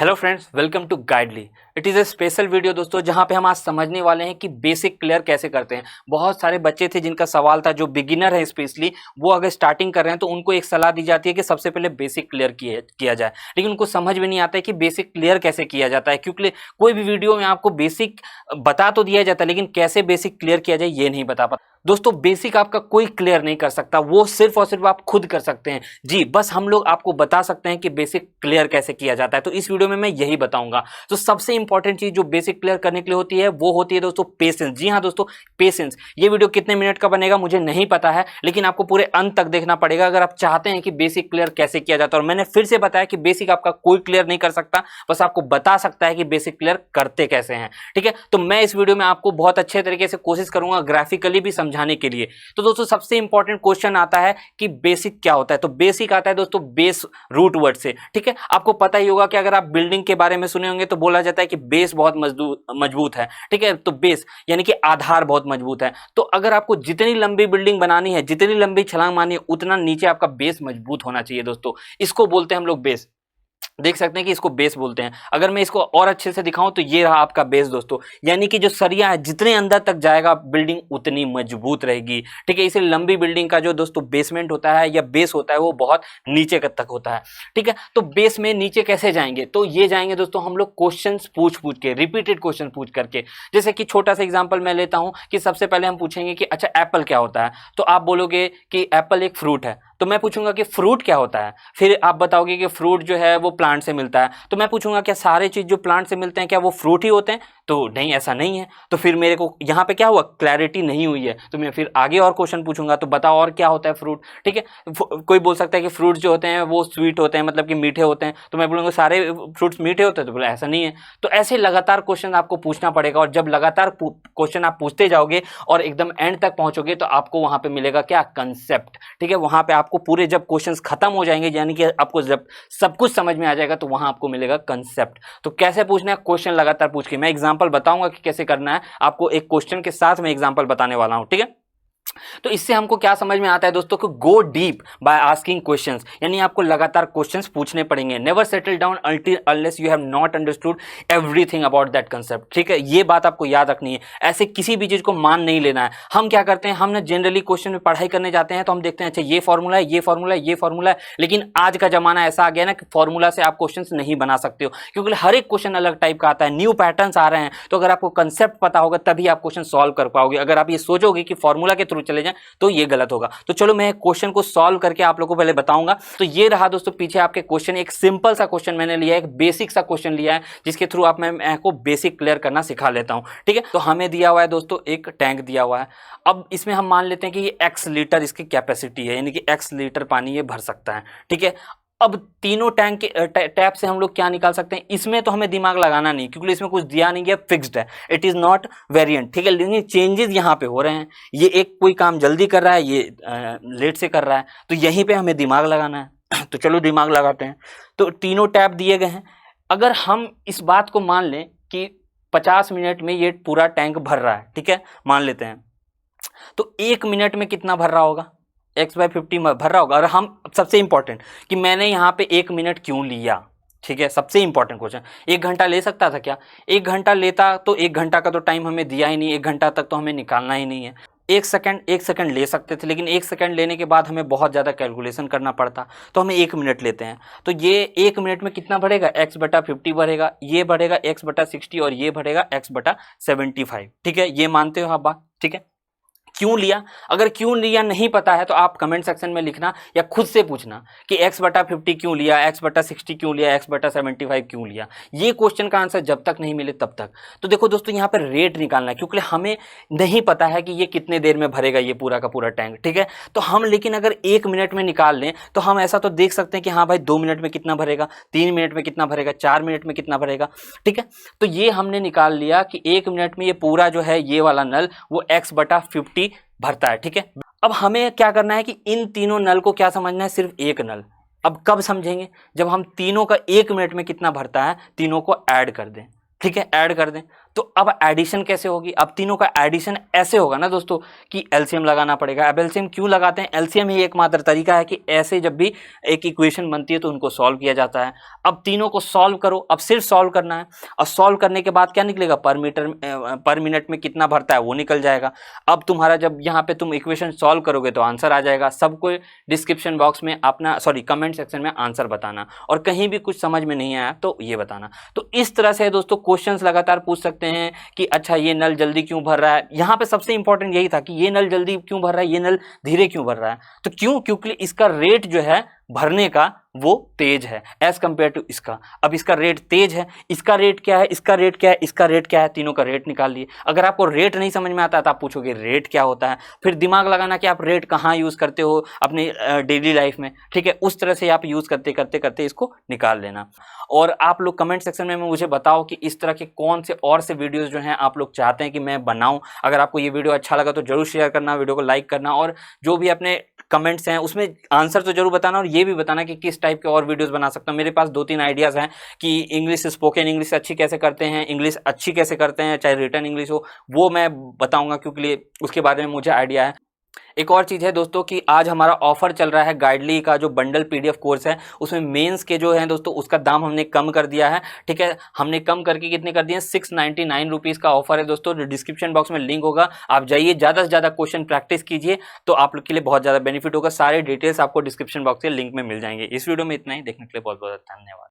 Hello friends, welcome to Guidely. It is a special video दोस्तों, जहां पे हम आज समझने वाले हैं कि बेसिक क्लियर कैसे करते हैं। बहुत सारे बच्चे थे जिनका सवाल था, जो बिगिनर है स्पेशली, वो अगर स्टार्टिंग कर रहे हैं तो उनको एक सलाह दी जाती है कि सबसे पहले बेसिक क्लियर किया जाए, लेकिन उनको समझ में नहीं आता है कि बेसिक क्लियर कैसे किया जाता है। क्योंकि कोई भी वीडियो में आपको बेसिक बता तो दिया जाता है, लेकिन कैसे बेसिक क्लियर किया जाए ये नहीं बता पाता। दोस्तों, बेसिक आपका कोई क्लियर नहीं कर सकता, वो सिर्फ और सिर्फ आप खुद कर सकते हैं। जी, बस हम लोग आपको बता सकते हैं कि बेसिक क्लियर कैसे किया जाता है। तो इस वीडियो में मैं यही बताऊंगा। तो सबसे इंपॉर्टेंट चीज जो बेसिक क्लियर करने के लिए होती है वो होती है दोस्तों पेशेंस। जी हाँ दोस्तों, पेशेंस। ये वीडियो कितने मिनट का बनेगा मुझे नहीं पता है, लेकिन आपको पूरे अंत तक देखना पड़ेगा अगर आप चाहते हैं कि बेसिक क्लियर कैसे किया जाता है। और मैंने फिर से बताया कि बेसिक आपका कोई क्लियर नहीं कर सकता, बस आपको बता सकता है कि बेसिक क्लियर करते कैसे हैं। ठीक है, तो मैं इस वीडियो में आपको बहुत अच्छे तरीके से कोशिश करूंगा ग्राफिकली भी समझाने के लिए। तो दोस्तों, सबसे इंपॉर्टेंट क्वेश्चन आता है कि बेसिक क्या होता है। तो बेसिक आता है दोस्तों बेस रूट वर्ड से। ठीक है, आपको पता ही होगा कि अगर आप बिल्डिंग के बारे में सुने होंगे तो बोला जाता है कि बेस बहुत मजबूत है। ठीक है, तो बेस यानी कि आधार बहुत मजबूत है। तो अगर आपको जितनी लंबी बिल्डिंग बनानी है, जितनी लंबी छलांग मारनी है, उतना नीचे आपका बेस मजबूत होना चाहिए दोस्तों। इसको बोलते हैं हम लोग बेस। देख सकते हैं कि इसको बेस बोलते हैं। अगर मैं इसको और अच्छे से दिखाऊं तो ये रहा आपका बेस दोस्तों, यानी कि जो सरिया है जितने अंदर तक जाएगा बिल्डिंग उतनी मजबूत रहेगी। ठीक है, इसे लंबी बिल्डिंग का जो दोस्तों बेसमेंट होता है या बेस होता है वो बहुत नीचे तक होता है। ठीक है, तो बेस में नीचे कैसे जाएंगे? तो ये जाएंगे दोस्तों हम लोग क्वेश्चन पूछ के, रिपीटेड क्वेश्चन पूछ करके। जैसे कि छोटा सा एग्जाम्पल मैं लेता हूं कि सबसे पहले हम पूछेंगे कि अच्छा एप्पल क्या होता है, तो आप बोलोगे कि एप्पल एक फ्रूट है। तो मैं पूछूंगा कि फ्रूट क्या होता है, फिर आप बताओगे कि फ्रूट जो है वो प्लांट से मिलता है। तो मैं पूछूंगा क्या सारे चीज जो प्लांट से मिलते हैं क्या वो फ्रूट ही होते हैं? तो नहीं, ऐसा नहीं है। तो फिर मेरे को यहाँ पे क्या हुआ, क्लैरिटी नहीं हुई है। तो मैं फिर आगे और क्वेश्चन पूछूंगा, तो बताओ और क्या होता है फ्रूट। ठीक है, कोई बोल सकता है कि फ्रूट जो होते हैं वो स्वीट होते हैं, मतलब कि मीठे होते हैं। तो मैं बोलूंगा सारे फ्रूट्स मीठे होते हैं, तो बोला ऐसा नहीं है। तो ऐसे लगातार क्वेश्चन आपको पूछना पड़ेगा, और जब लगातार क्वेश्चन आप पूछते जाओगे और एकदम एंड तक पहुंचोगे तो आपको वहां पे मिलेगा क्या, कंसेप्ट। ठीक है, वहां पे आपको पूरे जब क्वेश्चंस खत्म हो जाएंगे, यानी कि आपको जब सब कुछ समझ में आ जाएगा, तो वहां आपको मिलेगा कंसेप्ट। तो कैसे पूछना है, क्वेश्चन लगातार पूछ के। मैं एग्जांपल बताऊंगा कि कैसे करना है, आपको एक क्वेश्चन के साथ मैं एग्जांपल बताने वाला हूं। ठीक है, तो इससे हमको क्या समझ में आता है दोस्तों कि go deep by asking questions, यानी आपको लगातार क्वेश्चंस पूछने पड़ेंगे। Never settle down unless you have not understood everything about that concept. ठीक है, ये बात आपको याद रखनी है। ऐसे किसी भी चीज को मान नहीं लेना है। हम क्या करते हैं, हम ना जनरली क्वेश्चन में पढ़ाई करने जाते हैं तो हम देखते हैं अच्छा ये फॉर्मूला है, ये फॉर्मूला है, ये फॉर्मूला है। लेकिन आज का जमाना ऐसा आ गया ना कि फॉर्मूला से आप क्वेश्चन नहीं बना सकते हो, क्योंकि हर एक क्वेश्चन अलग टाइप का आता है, न्यू पैटर्न्स आ रहे हैं। तो अगर आपको कंसेप्ट पता होगा तभी आप क्वेश्चन सॉल्व कर पाओगे। अगर आप ये सोचोगे कि फॉर्मूला के थ्रू चले जाएं तो ये गलत होगा। तो चलो मैं क्वेश्चन को सॉल्व करके आप लोगों को पहले बताऊंगा। तो ये रहा दोस्तों पीछे आपके क्वेश्चन। एक सिंपल सा क्वेश्चन मैंने लिया है, एक बेसिक सा क्वेश्चन लिया है, जिसके थ्रू आप मैं को बेसिक क्लियर करना सिखा लेता हूं। ठीक है, तो हमें दिया हुआ है दोस्तों एक टैंक दिया हुआ है। अब इसमें हम मान लेते हैं कि ये x लीटर इसकी कैपेसिटी है, यानी कि x लीटर पानी ये भर सकता है। ठीक है, अब तीनों टैंक के टैप से हम लोग क्या निकाल सकते हैं, इसमें तो हमें दिमाग लगाना नहीं, क्योंकि इसमें कुछ दिया नहीं गया, फिक्स्ड है, इट इज नॉट वेरिएंट। ठीक है, लेकिन चेंजेस यहाँ पे हो रहे हैं। ये एक कोई काम जल्दी कर रहा है, ये लेट से कर रहा है, तो यहीं पे हमें दिमाग लगाना है। तो चलो दिमाग लगाते हैं। तो तीनों टैप दिए गए हैं। अगर हम इस बात को मान लें कि 50 मिनट में ये पूरा टैंक भर रहा है, ठीक है, मान लेते हैं, तो 1 मिनट में कितना भर रहा होगा, x/50 भर रहा होगा। और हम सबसे इंपॉर्टेंट कि मैंने यहाँ पे 1 मिनट क्यों लिया। ठीक है, सबसे इंपॉर्टेंट क्वेश्चन, 1 घंटा ले सकता था क्या? 1 घंटा लेता तो 1 घंटा का तो टाइम हमें दिया ही नहीं, 1 घंटा तक तो हमें निकालना ही नहीं है। 1 सेकंड ले सकते थे, लेकिन 1 सेकंड लेने के बाद हमें बहुत ज़्यादा कैलकुलेशन करना पड़ता, तो हमें 1 मिनट लेते हैं। तो ये 1 मिनट में कितना बढ़ेगा, x/50 बढ़ेगा, ये बढ़ेगा x/60 और ये बढ़ेगा x/75। ठीक है, ये मानते हो आप बात? ठीक है, क्यों लिया? अगर क्यों लिया नहीं पता है तो आप कमेंट सेक्शन में लिखना या खुद से पूछना कि x/50 क्यों लिया, x/60 क्यों लिया, x/75 क्यों लिया। ये क्वेश्चन का आंसर जब तक नहीं मिले तब तक। तो देखो दोस्तों, यहाँ पर रेट निकालना है, क्योंकि हमें नहीं पता है कि ये कितने देर में भरेगा ये पूरा का पूरा टैंक। ठीक है, तो हम लेकिन अगर 1 मिनट में निकाल लें तो हम ऐसा तो देख सकते हैं कि हाँ भाई 2 मिनट में कितना भरेगा, 3 मिनट में कितना भरेगा, 4 मिनट में कितना भरेगा। ठीक है, तो ये हमने निकाल लिया कि 1 मिनट में ये पूरा जो है ये वाला नल वो x/50 भरता है। ठीक है, अब हमें क्या करना है कि इन तीनों नल को क्या समझना है, सिर्फ एक नल। अब कब समझेंगे, जब हम तीनों का 1 मिनट में कितना भरता है तीनों को ऐड कर दें। ठीक है, ऐड कर दें तो अब एडिशन कैसे होगी? अब तीनों का एडिशन ऐसे होगा ना दोस्तों कि एलसीएम लगाना पड़ेगा। अब एलसीएम क्यों लगाते हैं? एलसीएम ही एकमात्र तरीका है कि ऐसे जब भी एक इक्वेशन बनती है तो उनको सॉल्व किया जाता है। अब तीनों को सॉल्व करो, अब सिर्फ सॉल्व करना है और सॉल्व करने के बाद क्या निकलेगा? पर मिनट में कितना भरता है वो निकल जाएगा। अब तुम्हारा जब यहाँ पे तुम इक्वेशन सॉल्व करोगे तो आंसर आ जाएगा। सबको डिस्क्रिप्शन बॉक्स में अपना कमेंट सेक्शन में आंसर बताना, और कहीं भी कुछ समझ में नहीं आया तो ये बताना। तो इस तरह से दोस्तों क्वेश्चंस लगातार पूछ सकते हैं कि अच्छा ये नल जल्दी क्यों भर रहा है। यहाँ पे सबसे इंपॉर्टेंट यही था कि ये नल जल्दी क्यों भर रहा है, ये नल धीरे क्यों भर रहा है। तो क्यों? क्योंकि इसका रेट जो है भरने का वो तेज है एज कंपेयर टू इसका। अब इसका रेट तेज है, इसका रेट क्या है, इसका रेट क्या है, इसका रेट क्या है, तीनों का रेट निकाल लिए। अगर आपको रेट नहीं समझ में आता है तो आप पूछोगे रेट क्या होता है, फिर दिमाग लगाना कि आप रेट कहाँ यूज करते हो अपनी डेली लाइफ में, ठीक है। उस तरह से आप यूज करते करते करते इसको निकाल लेना। और आप लोग कमेंट सेक्शन में मुझे बताओ कि इस तरह के कौन से और से वीडियोस जो हैं आप लोग चाहते हैं कि मैं बनाऊं। अगर आपको ये वीडियो अच्छा लगा तो जरूर शेयर करना, वीडियो को लाइक करना, और जो भी अपने कमेंट्स हैं उसमें आंसर तो जरूर बताना, और ये भी बताना कि किस टाइप के और वीडियोस बना सकता हूं। मेरे पास 2-3 आइडियाज हैं कि इंग्लिश, स्पोकन इंग्लिश अच्छी कैसे करते हैं, इंग्लिश अच्छी कैसे करते हैं, चाहे रिटन इंग्लिश हो, वो मैं बताऊंगा क्योंकि उसके बारे में मुझे आइडिया है। एक और चीज़ है दोस्तों कि आज हमारा ऑफर चल रहा है गाइडली का जो बंडल पीडीएफ कोर्स है, उसमें मेंस के जो है दोस्तों उसका दाम हमने कम कर दिया है, ठीक है। हमने कम करके कितने कर दिए हैं? 699 रुपीज़ का ऑफर है दोस्तों। डिस्क्रिप्शन बॉक्स में लिंक होगा, आप जाइए, ज़्यादा से ज़्यादा क्वेश्चन प्रैक्टिस कीजिए, तो आप लोग के लिए बहुत ज़्यादा बेनिफिट होगा। सारे डिटेल्स आपको डिस्क्रिप्शन बॉक्स के लिंक में मिल जाएंगे। इस वीडियो में इतना ही, देखने के लिए बहुत बहुत धन्यवाद।